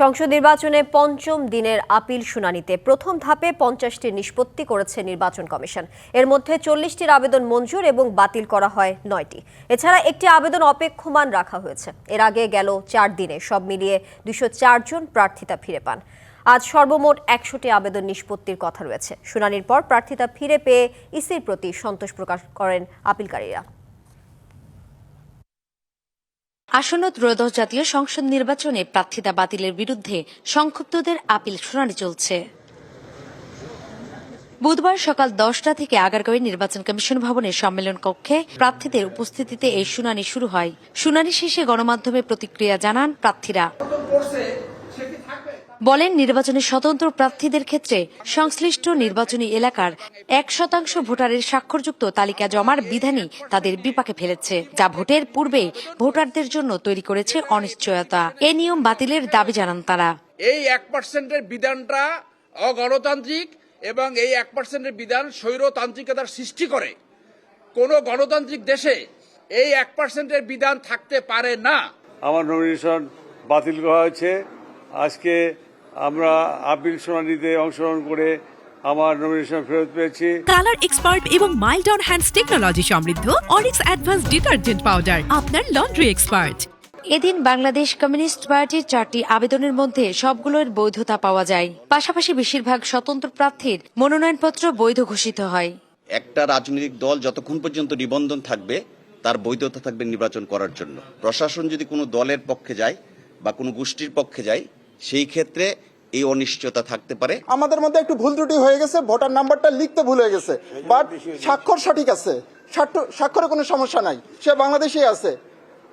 সংসদ নির্বাচনে পঞ্চম দিনের আপিল শুনানিতে প্রথম ধাপে 50টি নিষ্পত্তি করেছে নির্বাচন কমিশন। এর মধ্যে 40টির আবেদন মঞ্জুর এবং বাতিল করা হয় 9টি। এছাড়া একটি আবেদন অপেক্ষমান রাখা হয়েছে। এর আগে গেল 4 দিনে সব মিলিয়ে 204 জন প্রার্থিতা ফিরে পান। আজ সর্বমোট 100টি আবেদন নিষ্পত্তির কথা রয়েছে। শুনানির পর প্রার্থিতা ফিরে পেয়ে ইসির প্রতি সন্তোষ প্রকাশ করেন আপিলকারীরা। আসন্ন ত্রয়োদশ জাতীয় সংসদ নির্বাচনে প্রার্থিতা বাতিলের বিরুদ্ধে সংক্ষুব্ধদের আপিল শুনানি চলছে। বুধবার সকাল 10টা থেকে আগারগাঁওয়ের নির্বাচন কমিশন ভবনের সম্মেলন কক্ষে প্রার্থীদের উপস্থিতিতে এই শুনানি শুরু হয়। শুনানি শেষে গণমাধ্যমে প্রতিক্রিয়া জানান প্রার্থীরা। বলেন, নির্বাচনের স্বতন্ত্র প্রার্থীদের ক্ষেত্রে সংশ্লিষ্ট নির্বাচনী এলাকার 1% ভোটারের স্বাক্ষরযুক্ত তালিকা জমার বিধানই তাদের বিপাকে ফেলেছে, যা ভোটের পূর্বে ভোটারদের জন্য তৈরি করেছে অনিশ্চয়তা। এ নিয়ম বাতিলের দাবি জানান তারা। এই 1%-এর বিধানটা অগণতান্ত্রিক এবং এই 1%-এর বিধান স্বৈরতান্ত্রিকতার সৃষ্টি করে। কোন গণতান্ত্রিক দেশে এই 1%-এর বিধান থাকতে পারে না। আমার নমিনেশন বাতিল করা হয়েছে। আজকে আমরা আপিল শুনানিতে অংশগ্রহণ করে আমার নমিনেশন ফেরত পেয়েছি। কালার এক্সপার্ট এবং মাইল্ড অন হ্যান্ডস টেকনোলজি সমৃদ্ধ অরিক্স অ্যাডভান্স ডিটারজেন্ট পাউডার আপনার লন্ড্রি এক্সপার্ট। এদিন বাংলাদেশ কমিউনিস্ট পার্টির 4টি আবেদনের মধ্যে সবগুলোর বৈধতা পাওয়া যায়। পাশাপাশি বেশিরভাগ স্বতন্ত্র প্রার্থীর মনোনয়নপত্র বৈধ ঘোষিত হয়। একটা রাজনৈতিক দল যতক্ষণ পর্যন্ত নিবন্ধন থাকবে তার বৈধতা থাকবে নির্বাচন করার জন্য। প্রশাসন যদি কোনো দলের পক্ষে যায় বা কোনো গোষ্ঠীর পক্ষে যায়, সেই ক্ষেত্রে এই অনিশ্চয়তা থাকতে পারে। আমাদের মধ্যে একটু ভুল ত্রুটি হয়ে গেছে, ভোটার নাম্বারটা লিখতে ভুল হয়ে গেছে, বাট স্বাক্ষর সঠিক আছে, স্বাক্ষরে কোনো সমস্যা নাই, সে বাংলাদেশেই আছে।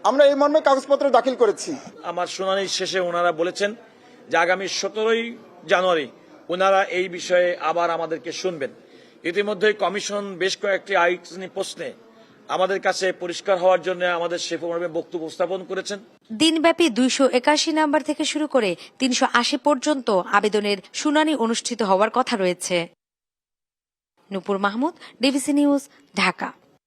আমরা এই মর্মে কাগজপত্র দাখিল করেছি। আমার শুনানির শেষে ওনারা বলেছেন যে আগামী 17ই জানুয়ারি ওনারা এই বিষয়ে আবার আমাদেরকে শুনবেন। ইতিমধ্যেই কমিশন বেশ কয়েকটি আইনি প্রশ্নে আমাদের কাছে পরিষ্কার হওয়ার জন্য আমাদের সে মর্মে বক্তব্য উপস্থাপন করেছেন। দিনব্যাপী 281 নাম্বার থেকে শুরু করে 380 পর্যন্ত আবেদনের শুনানি অনুষ্ঠিত হওয়ার কথা রয়েছে। নূপুর মাহমুদ, ডিবিসি নিউজ, ঢাকা।